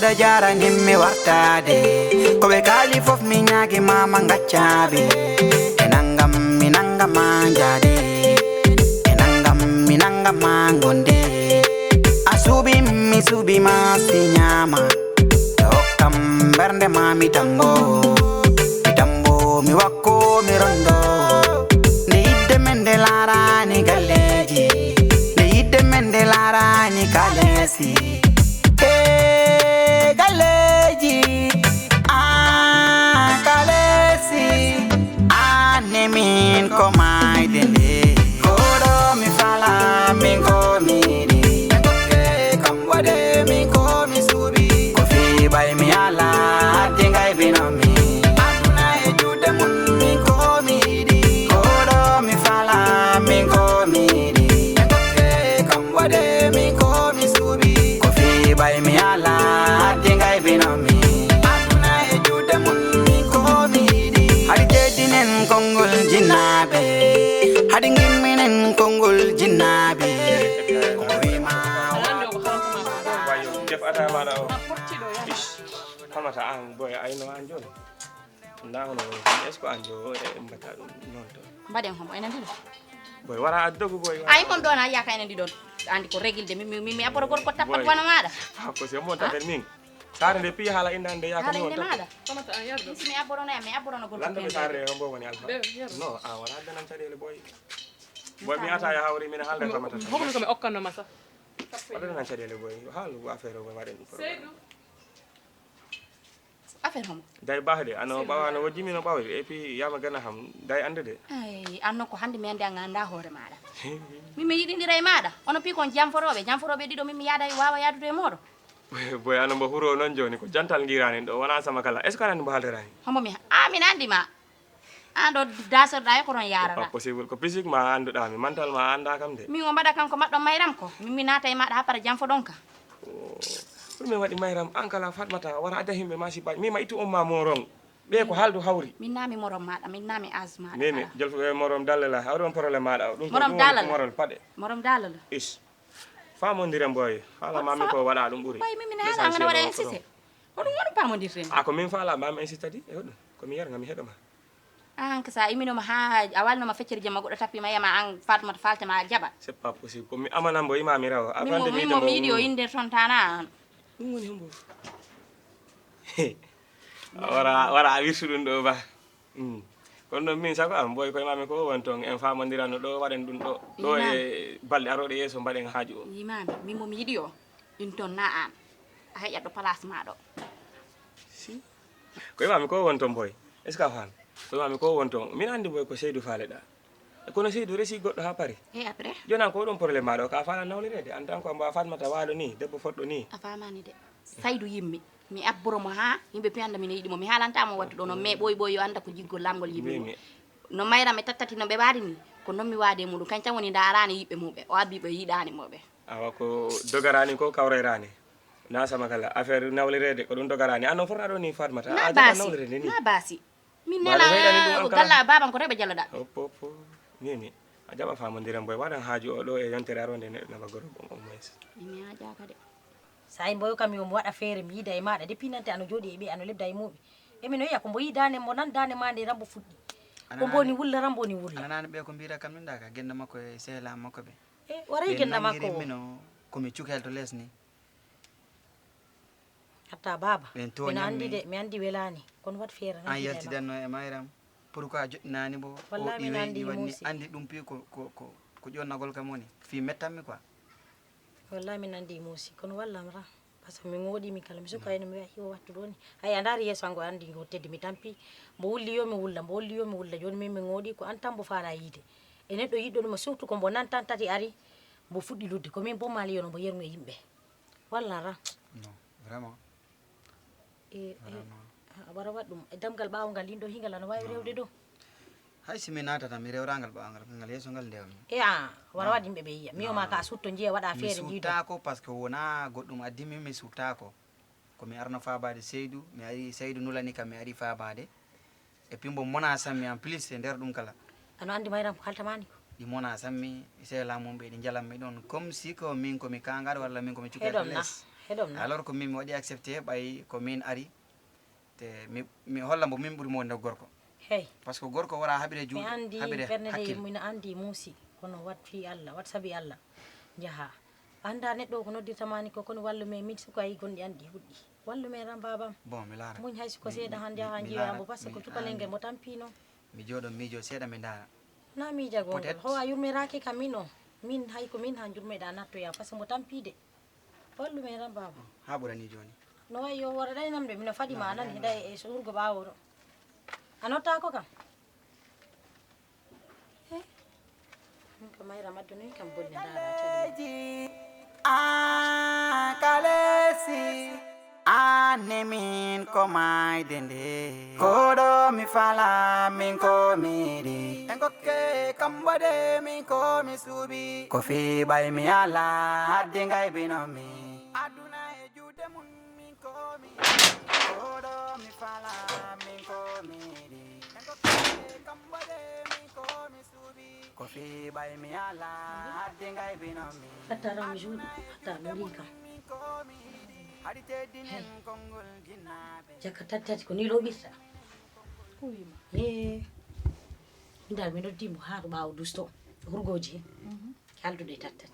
Allah jara nimmi wartade ko be kali fof mi nyaagi mama ngaccabe enangam minangam manjade enangam minangam mangonde asubi mi subi ma sinyama dokam bernde mami tambo mi wakko mi rondo ne yidde men de larani galleji ne yidde men de larani kalesi galleji kalesi nemin ko maydende kodo mi fala min ko miri kam wade min ko mi subi ko fi bay mi ala tingay binomi by me ala tingay binomi aduna e jude mun mi ko midi hadi jedinen kongol jinnabe hadi ngimminen kongol jinnabe wima wayo def ata mala o kamata an boy ayno anjon ndawno est-ce que anjo e mbata dum non to mbaden homo enen dido boy wara addogu boy ay mon dona yaka enen didon andi ko regilde mi aboro gor ko tappat wana mada ko se mon tapel min sare de pi hala indande yaka mi mon mada kamata an yardo mi aboro na mi aboro no gor ko lande be sare on bo woni alfa no a wala danan tadele boy boy mi ata ya hawri min halde kamata hokono ko mi okkanno masa wala danan tadele boy halu affaire o waden Seydou affaire homo day bahde ano bawano wajimi no bawde et puis yama gana ham day ande de ay anno ko hande mi ande nganda hoore mada mi yidindira e mada ono pi kon jamforobe dido mi yada wawa yadude e modo boy ano mbo huro non joni ko jantal ngirani do wana sama kala est ce que anani mbo halderani homo mi min andi ma ando dasor da ko ron yara pas possible ko physique ma anduda mi mental ma anda kam de mi o mbada kanko maddo mayram ko mi nata e mada ha para jamfo donka mi wadi mayram ankala fatmata wara ada himbe masi ba mi ma itu umma moron be ko haldu hawri min nami morom mada min nami azma nemi jël morom dalala hawron problème mada dum morom dalala morom pade morom dalala is famondiram boy hala mami ko wada dum buri bay mi hala ngana wada insiste odum wonu pamondirten ako min fala mami insiste di e hodum ko mi yar ngami hedoma an ka sa imino ma ha awalno ma feccere jama goddo tappi ma yama an fatma falta ma jaba c'est pas possible ko mi amana mbo imami raw afande mi mo video inde tontana dum woni hombo wara wirsu dum do ba kono min sako am boy ko imami ko won ton en famondirano do waden dum do e balde arode yeso baden haaju o imami mimo mi yidi o in ton na an a heƴat do place ma do si ko imami ko won ton boy est ce que afan ko imami ko won ton min andi boy ko Seydou Faleda kono Seydou resi goddo ha pare e après jona ko dum problème ma do ka fala nawlirede en tant que mba fatmata walo ni debbo foddo ni a famani de Saydou yimmi mi abboro mo ha yimbe pianda mi ne yidi mo mi halanta mo wattu do no me boy yo anda ko jiggol lamgol yimmi no mayra me tattati no be wadi ni ko non mi wade mudu kancan woni darani yibbe mube o abi be yidani mobe awa ko dogarani ko kawrerani na sama kala affaire nawlirede ko dum dogarani anno forna do ni fatmata a jaba nawlirede ni na basi min nela galla baban ko rebe jalloda hop nini a jaba famondiram boy wadan haaju o do e yontere aronde ne na bagoro o moins mi ha jaka de say mboyo kam yo mo wada feere mi yida e maada depuis nante ano jodi e be ano lebda e mobe e mi no yiya ko mbo yidane mo nan dane mande rambo fuddi ko mboni wulla rambo ni wulla anana be ko mbira kam ndaka genda makko e sehla makko be e waray genda makko mino ko mi cukel to lesni hatta baba mi andi de mi andi welani kon wat feere an yalti danno e mayram pourquoi jodnani bo wallahi mi andi andi dum pi ko jonnagol kam woni fi mettammi quoi wallahi min andi musi kono wallam ra parce que mi ngodi mi kala mi suka ene mi wi wattu doni ay andari yeso ango andi go teddi mi tampi mo wulli yo mi wulla mo wulli yo mi wulla joni mi ngodi ko an tambo faala yide e neddo yiddo dum surtout ko mo nan tan tati ari mo fuddi ludde ko min bo mali yo no mo yerno yimbe walla ra non vraiment abara wadum e damgal baawgal lindo hingal ana wawi rewde do hay simi natata mi rewrangal baangal ngal yeso ngal ndewmi wara wadi be yiya mi o ma ka sutto jiya wada feere jiido sutako parce que wona goddum addimi mi sutako ko mi arno faabade Seydou mi ari Seydou nulani kam mi ari faabade e pimbo mona sammi en plus e der dum kala ano andi mayram ko haltamani ko di mona sammi sela mum be di jalam mi don comme si ko min ko mi kangar walla min ko mi cukete les heɗom na alors ko min mi waɗi accepté ɓay ko min ari te mi holla mbo min ɓuuri mo wonde gorko hey par ce que gorko wara haɓire mi juuɗe andi haɓire ɓernde nde hakkille mina andi muusi kono wat fi allah wat saabi allah jaha anda neɗɗo ko noddirtamani ko kono wallu men min suka yi gonɗi andi huɗɗi wallu men ran babam bon mi laara muñ hay siko seeɗa han jaha mi jiyoyambo laara, par ce que mi cukalel ngel mo tampino mi jooɗo miijo seeɗa mi ndaara na miijagol ngol Peut-être. howa yurmiraki kam min o min hay ko min han jurmeɗa nattoya par ce que mo tampide wallu men ran babam ha ɓurani joni no wayi yo wara ɗaynamde mino faɗima anani heɗa e surgo ɓawo ɗo a nottako kam min ko mayra maddu noyi kam bonne dara caɗi kalesi anemin ko mayde nde koɗo mi fala min ko miɗi en gokke kambode min ko mi suuɓi ko fiɓay mi ala hadde gaybinomi aduna e juuɗe mum min ko miɗi koɗo mi fala min ko miɗi en gokke kambode min ko mi suuɓi ko fiɓay mi ala hadde gaybinomi hatta raw mi juuɗi hatta ɗori kam jakka tattati ko ni loɓirta e ndal mi noddimo ha to ɓawo dusto hurgoji haldude tattati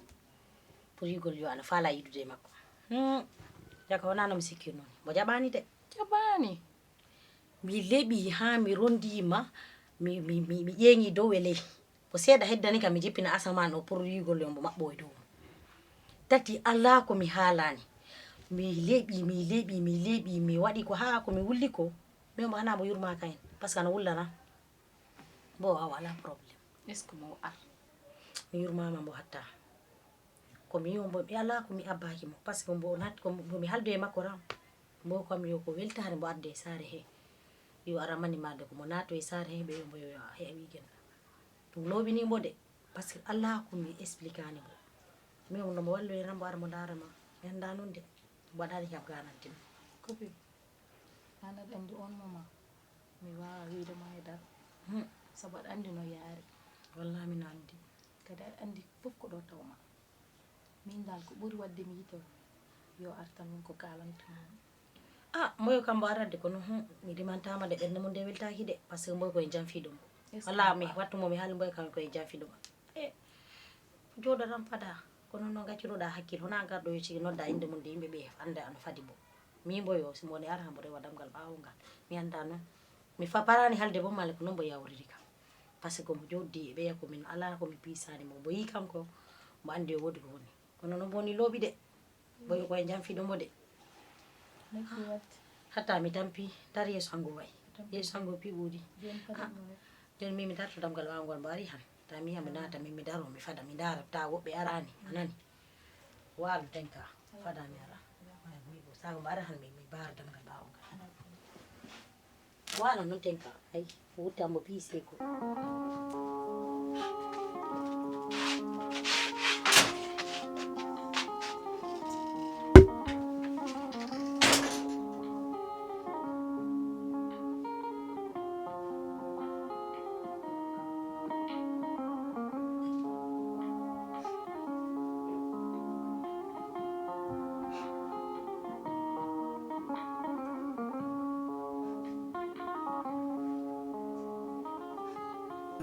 pour yigol yo Allah faala yidude e makko jakka wonano mi sikkir noon mo jaɓani de jaɓani mi leeɓi ha mi rondima mi ƴeeŋi dow e ley ko seeɗa heddani kam mi jippina asaman o pour yigol yo mbo maɓɓo e dow tati ala ko mi haalani mi leeɓi mi waɗi ko ha ko mi wulli ko mais mo hana mo yurmaka en par ce que ana wullana bo a wala probléme est ce que mo ar mi yurmama mbo hatta komi yimo mbo mi ala komi abbaki mo par ce que mbo nat ko mi haldu e makko ram mbo kam yo ko weltare mbo adde e saare he yo ara manimade ko mo nato e saare he ɓe mbo yo heewi gen ɗum looɓini mbo de par ce que ala komi expliquani mbo mais no mo wallu e ram mbo ara mo darama mi anda noon de waɗani kam garantima kopi an aɗa andi on moment mi wawa widema e dara saabu aɗa andi no yaari wallahi min andi kadi aɗa andi fof ko ɗo tawma min dal ko ɓuuri wadde mi yito yo artan min ko kalantama mboyo kam mbo arande kono mi rimantama de ɓernde mum nde weltaki de par ce que mboy koye janfiɗo mo walla mi wattumo mi haali mboy kam koye janfiɗo mo jooɗo tan fada kono no gacciroɗa hakkille hona garɗo yo cigi nodda inde mum de yimɓe ɓe anda ano fadi bo mi mboyo so mbone ara mbo rewa damgal ɓawongal mi anda noon mi parani halde bo male ko noon mbo yawriri kam par ce que mo joddi e ɓeya komin ala komi pisani mo mbo yi kam ko mbo andi o woodi ko woni kono no mboni looɓi de mboyo koye janfiɗo mo de hatta mi tampi dar yeeso hango wayi yeeso hango piɓuɗi joni min mi darto damgal ɓawngol mbo ari han ta mi mi naata min mi daro mi fada mi dara ta woɓɓe arani anani waalo tenka fada mi ara sago mbo ara han mi baara damgal ɓawongal waalo noon tenka ay wuttambo piise ko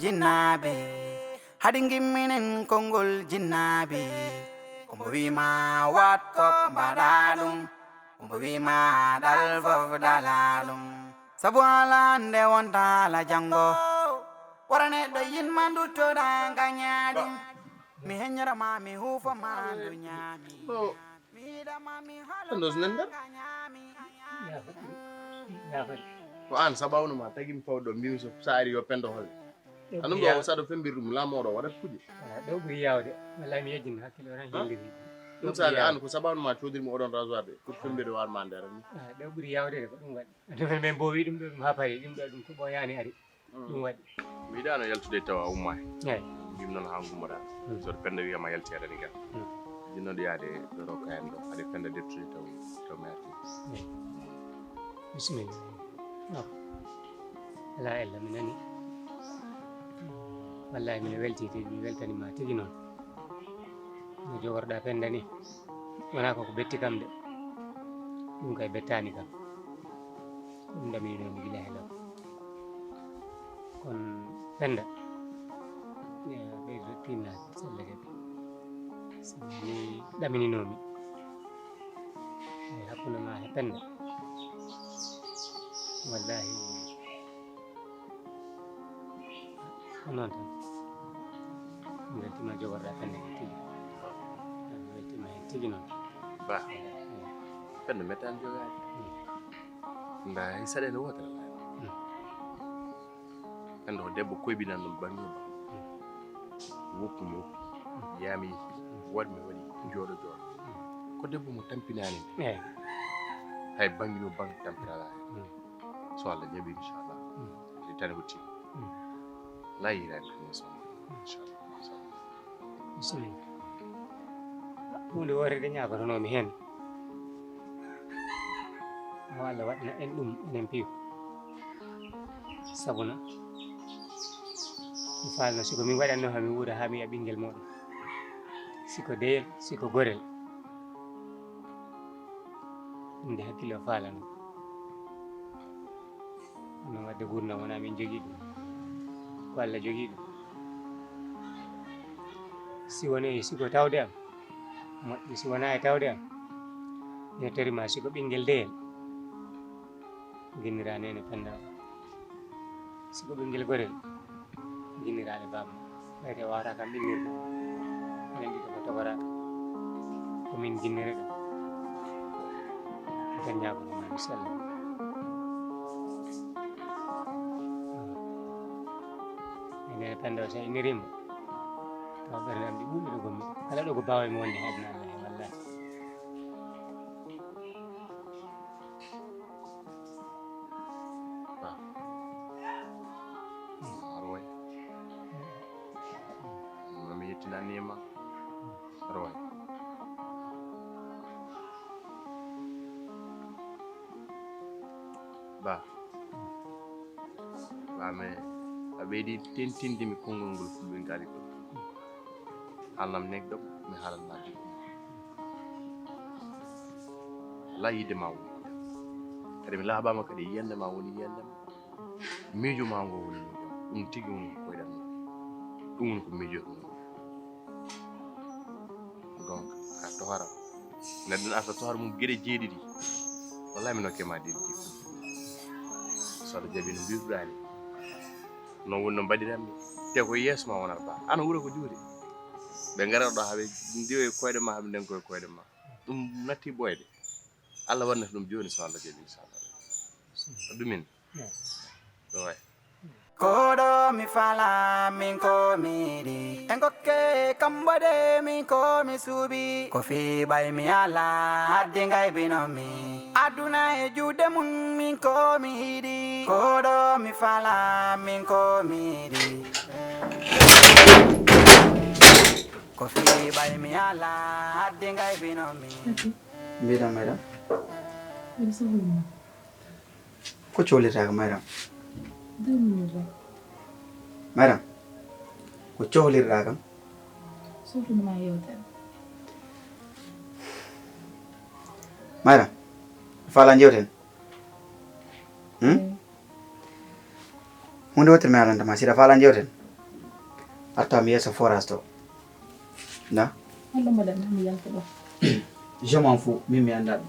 jinnaɓe haɗi gimminen konngol jinnaɓe kombo wima wat kop mbaɗa ɗum kombo wima ɗal fof ɗala ɗum sabu ala nde wonta ala janggo wara neɗɗo yinma duttoɗa gañaɗi mi heññorama mi hufama ndu ñaami mi yiɗama mi Ndos nan der ko an sabawnuma tagimi fawɗo mbimi so sa ari yo pendo holle anum ɗo saɗa fembirɗum lamoɗo waɗat kuuƴe ɗo ɓuri yawde wallahi mi yejjini hakkille o tan hilliri ɗum sali an ko sabawnuma codirmi oɗon rasoir de pour fembirde warma nder ni ɗo ɓuri yawde de ko ɗum waɗi ɗumen min mbowi ɗum ɗo ɗum ha paari ɗum ɗo ɗum ko ɓoyani ari ɗum waɗi mi yiɗano yaltude tawa umma eyyi mbimi noon ha gummoɗa soto penda wiyama yalti aɗani ga jinnoɗo yaade ɗo rokka en ɗo aɗa penda dettude taw merti bisimilla ala ella mi nani wallahi mine weltiti mi weltanima tigi noon no jogorɗa penda ni wona koko betti kam de ɗum kay bettani kam ɗum ɗaminomi gila he law kon Penda ɓeydo tinnade sallake sabi ni ɗamininomi e hakkude ma he Penda wallahi ko noon tan mi weltima jogorɗa Penda he tigi mi weltima hen tigi noon ba Penda mettani jogani nda hay saɗede wotere Penda ko debbo koybinan ɗum bangima woppu mi woppi yami waɗmi waɗi jooɗo ko debbo mo tampinani hay bangino bang tampinala so Allah jaɓi inchallah si tani ko tigi la yirani ɗum so inchallah bismillah hunde wotere de ñagotonomi hen mo Allah waɗina en ɗum enen piiw sabuna mi falno siko min waɗanno ha mi wuura ha mi yiya ɓinguel moɗon siko deyel siko gorel ɗum de hakkille o falano non wadde gurdam wona min jogui ɗum ko Allah jogui ɗum si woni siko tawde am moƴƴi si wona e tawde am ne tarima siko ɓinguel deyel guinnira nene Penda siko ɓinguel gorel guinniraɗe bamma ɓayde wawata kam ɓinnirde enen ɗiɗo ko togoraka komin guinnire ɗum tan ñagoɗoma inchallah nene Penda o sa innirimo taw ɓerde am ɗi ɓuuɓi ɗo gommi kala ɗo ko bawami wonde e aduna Allah he wallahi arway mami yettinanima arway ba me a ɓeydi tentindimi konngol ngol fulɓe ngaali ɗo haalnam negɗo mi haalannaade ala yidde ma woni kadi mi laaɓama kadi yiyande ma woni yiyande ma miijo ma ngo woni miijo ɗum tigi woni ko koyɗanno ɗum woni ko miijoɗum donc ka tohara neɗɗo n arta tohara mum gueɗe jeeɗiɗi wallahi mi nokke ma ɗiɗi so aɗa jaabi no mbirɗani non woni no mbaɗiranmi te ko yeeso ma wonata ba ana wuura ko juuɗe ɓe garat ɗo haɓe ndiwo e koyɗe ma haɓe ndenko e koyɗe ma ɗum natti ɓoyde Allah wannata ɗum joni so Allah jaaɓi inchallah ɗumin ɗo way koɗo mi fala min ko miɗi en gokke kambode min ko mi suuɓi ko fiɓay mi ala hadde gaybinomi aduna e juuɗe mum min ko mi yiɗi koɗo mi fala min ko miɗi ko fiɓay mi ala hadde gaybinomi mbiɗam madam ko cohlitaka madam madam ko cohlirɗa kam sohluɗuma yewtere madam fala jewten hunde wotere mi alantama siɗa fala jewten artami yesso forage to na holɗo mbaɗanmi mi yalta ɗo je m'en fous min mi anda ɗum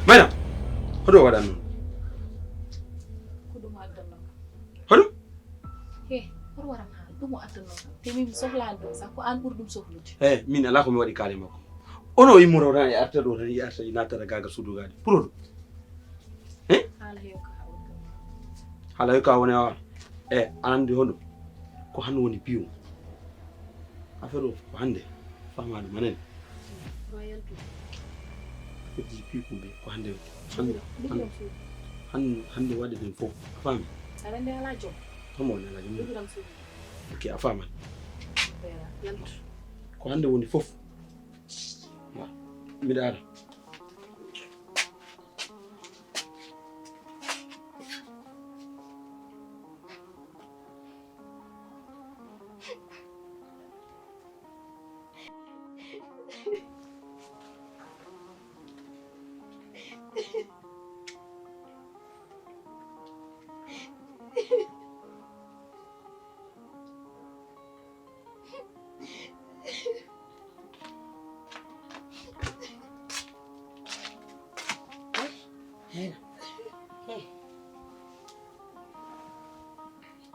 madam hoɗo waɗan noon ko ɗum o addanno hoɗum he hoto waram haala ɗum o addanno te min mi sohlani ɗum sax ko an ɓuuri ɗum sohlude min ala komi waɗi kaali makko ono immoro tan e arta ɗo tan e arta nattata gaga sudugade pour oɗo haala heew ka hawol haala yo ka woni wa anandi hoɗum ko hande woni piwo affaire o ko hande famade manene ɗo yaltude heddi piikumɓe ko hande liggiram suudu hande waɗe ɗen fof a faami aɗa andi ala joom tomo woni ala jum liggiram suudu ok a faman ɓeera yaltu ko hande woni fof mbiɗa ara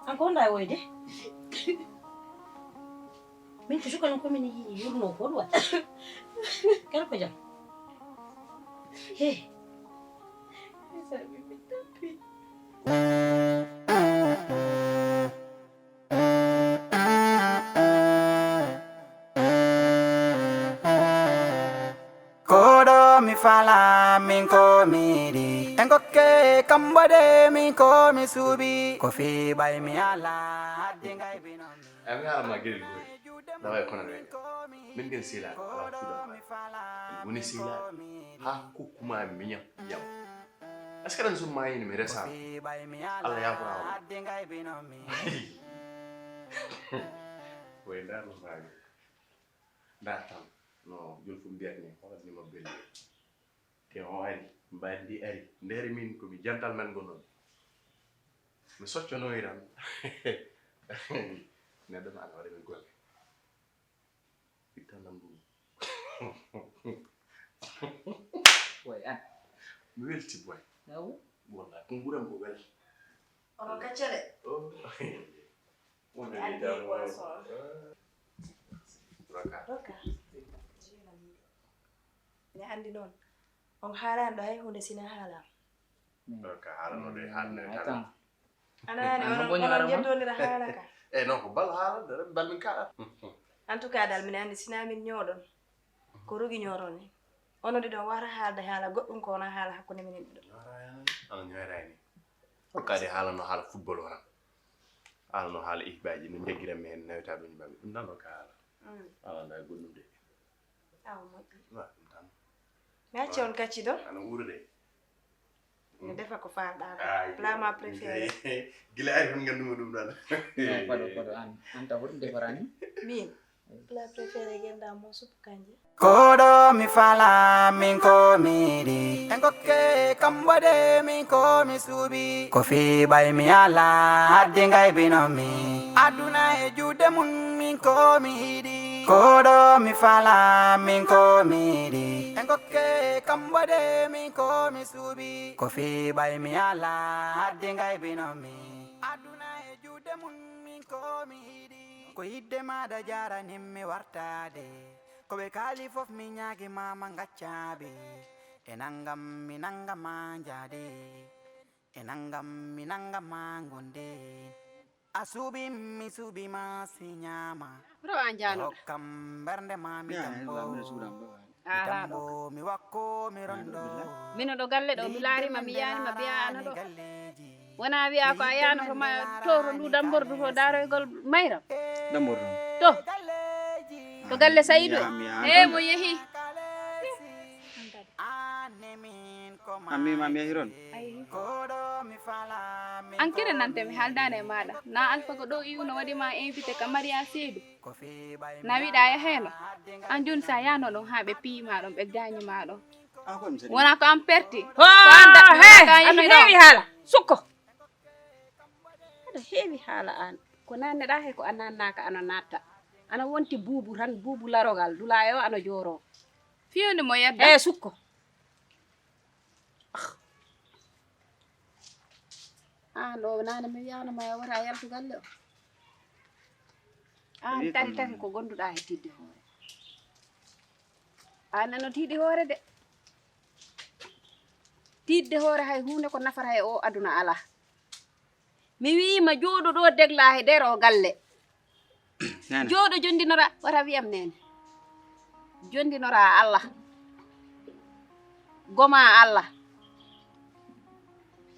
Encore là, oui. Mais tu sais qu'on a commis une journée pour toi. Quel que j'ai. Hey. Kodo mi fala min ko miri engoke kambade min ko mi subi ko fi bay mi ala dingay binomi Ami ala ma gel goy. Dawai kono re. Min gen sila ala fuda. Woni sila ha ku kuma minya yam. Askaran sun mai ni mere sa. Allah ya fara. dingay binomi Way ndar no faagi. Ndatam. No, jol fu mbiat ni wala ni ma belli. Te o ari, bandi ari. Ndere min ko mi gentleman gono. Mi soccio no iram. Ne dama ala wala min ko. Itanam bu. Way an. Mi welti boy. Yaw. Wala ko nguram ko wel. On va catcher. Oh. On Andi est dans poisson. Roka. Ni andi non. On haala ndo hay hunde sina haala. Roka hala no de hanne tan. Atang. Ana Ano ni bo on nyara ma? jettondira haala ka. Non ko bal hala dara bal min kala. En tout cas dal min andi sina min ñodon. Ko rugi ñoroni. Ono di do wara haalde haala goddum ko na haala hakkunde min do. Ana ñoyrani. Ko kadi hala no hala football wala. Hala no hala ihbaaji no jegira men nawta be nyimbe. Dum dan ko hala. Ala na goddum de. Aw mo. Wa tan. Merci on kacci do. Ana urde. Ni defa ko faada. Plat ma préféré. Gila ay fon nganduma dum dal. Pado an. Anta hot defarani. Min. Plat préféré genda mo sup kanje. Kodo mi fala min ko miri engoke kambade min ko mi subi ko fi bay mi ala dingay binomi aduna e jude mun min ko mi hidi kodo mi fala min ko miri engoke kambade min ko mi subi ko fi bay mi ala dingay binomi aduna e jude mun min ko mi hidi ko yidde ma da jara nimmi wartade Kobe kalif of minyagi mama ngachabe enangam minanga manjade enangam minanga mangonde asubi misubi masinyama Bro anjano. okam bernde mami tambo Ala tambo mi wakko mi rondo mino do galle do mi laari ma mi yaani ma biya ana do. Wona wiya ko ayano to ma to ndu dambordu to daroygol mayra. Dambordu. To. To galle Saidou. Mo yehi. Ami mami hiron. Ankere nante mi haldane mada. Na alfa ko do iuno wadi ma invité ka Maria Seydou. Na wiɗa ya heno. An joni sa yano ɗon ha ɓe piima ɗon ɓe gañi ma ɗon. Wona ko an perti. Ko anda Ano heewi haala sukko. Aɗa heewi haala an. ko nanneɗa he ko a nannaka ano natta. Ana wonti buubu tan buubu larogal dula yo ano joro. Fiyonde mo yedda. Sukko. Ɗo nane mi wiyano ma wara yaltu galle o. An tari ko gonduɗa he tidde hoore. An nano tiiɗi hoore de. Tidde hoore hay hunde ko nafata e o aduna ala. Mi wiima jooɗo ɗo degla he nder o galle. Jooɗo jondinora wara wiyam nene. Jondinora Allah. Goma Allah.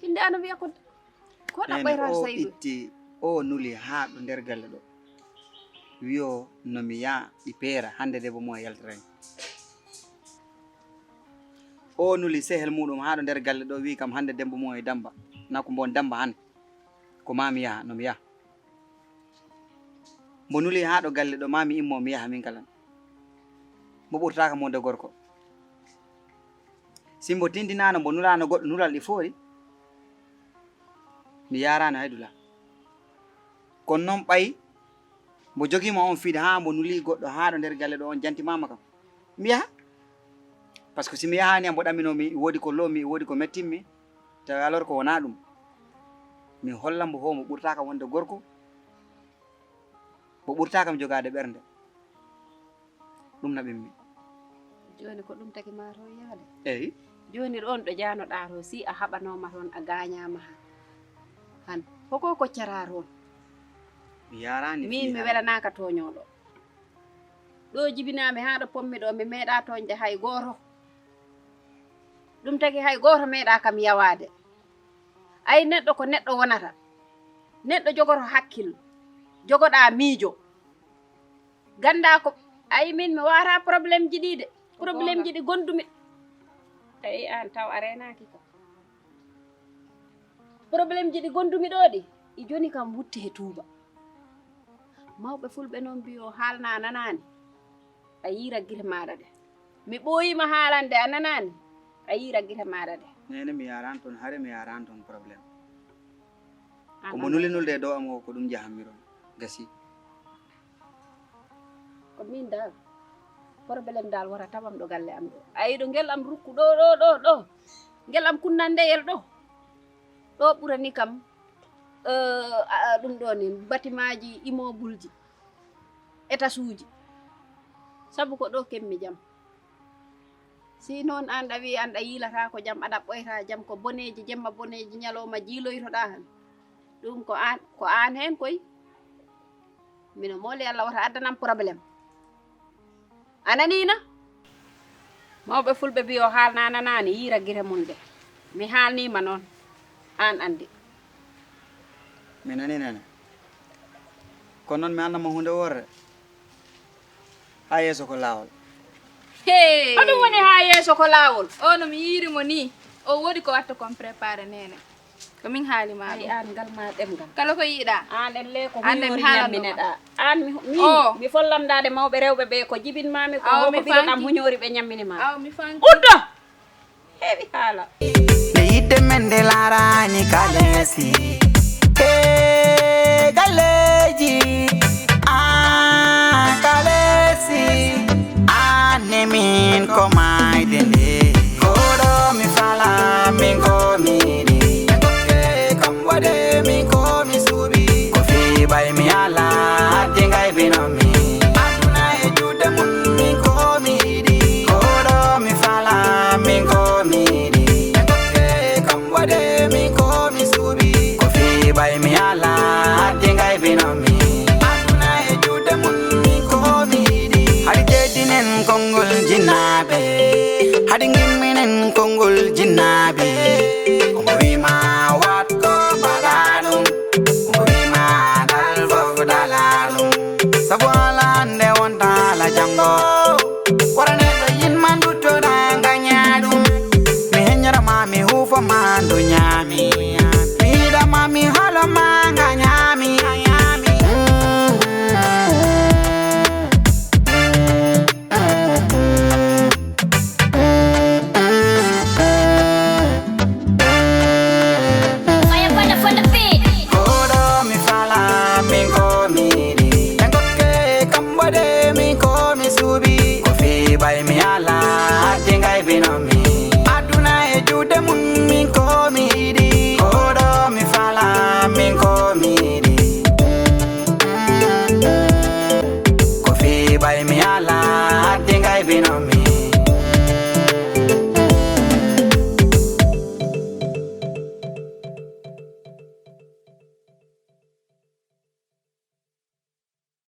Hinde ano wiya ko ɗa ɓayran Saydou. Itti o nuli ha ɗo nder galle ɗo. Wiyo no mi ya ɗi peera hande debbo mo yaltaren. O nuli sehel muɗum ha ɗo nder galle ɗo wi kam hande debbo mo e damba. Na ko mbon damba hande. Ko mami yaha no mi yaha. Mo nuli ha ɗo galle ɗo mami immo mi yaha min kalan. Mo ɓurtaka mo de gorko. simbo tindinano mbo nulano goɗɗo nulal ɗi foori mi yarano haydula kono noon ɓayi mbo jogima on fiide ha mbo nuli goɗɗo ha ɗo nder galle ɗo on jantimama kam mi yaha par ce que simi yahani mbo ɗaminomi woodi ko loomi woodi ko mettinmi tawi alors ko wona ɗum mi holla mbo ho mo ɓurtaka wonde gorko mo ɓurtakam jogade ɓernde ɗum naɓinmi joni ko ɗum tagi ma to yaade eyyi joni ɗon ɗo janoɗa to si a haɓanoma toon a gañama han hoko koccata toon mi yarani min mi welanaka toñoɗo ɗo jibinami ha ɗo pommi ɗo mi meeɗa toñde hay goto ɗum tagi hay goto meeɗa kam yawade ay neɗɗo ko neɗɗo wonata neɗɗo jogoto hakkille jogoɗa miijo ganda ko ay min mi wata probléme ji ɗi de probléme ji ɗi gondumi ay an taw a renaki kam probléme ji ɗi gondumi ɗo ɗi i joni kam wutte he tuuba mawɓe fulɓe noon mbiyo haalna nanani a yira guite maɗa ɗe mi ɓooyima haalande a nanani a yira guite maɗa ɗe nene mi yaran toon haare mi yaran toon probléme komo nulinulde dow am o ko ɗum jahanmi ɗon gasi ko min dal probléme dal wara tawam ɗo galle am ɗo ayi ɗo ngel am rukku ɗo ngel am kunnandeyel ɗo ɓurani kam ɗum ɗo ni bâtiment ji immeuble ji étage uji sabu ko ɗo kemmi jam si noon an a wi an a yilata ko jam aɗa ɓoyta jam ko boneji jemma boneji ñalowma jiiloytoɗa han ɗum ko an hen koy mino mooli Allah wata addanam probléme ananina mawɓe fulɓe mbiyo haalna nanani yira guite mum de mi haalnima noon an andi mi nani nene kono noon mi annama hunde worre ha yeeso ko laawol hey hoɗum woni ha yeeso ko laawol o no mi yirimo ni o woodi ko watta kon préparé nene ko min haalima ay an ngal ma ɗemgal kala ko yiiɗa an elle ko Ande mi huyori haalanno ñammineɗa an Oh. mi follamdade mawɓe rewɓe ɓe ko jibinmami ko Aw, hoko mi ɓiroɗam fanki. huñori ɓe ñamminima aw mi fanki uddo heewi haala nde yidde men nde laarani kalesi e galleji an kalesi an min ko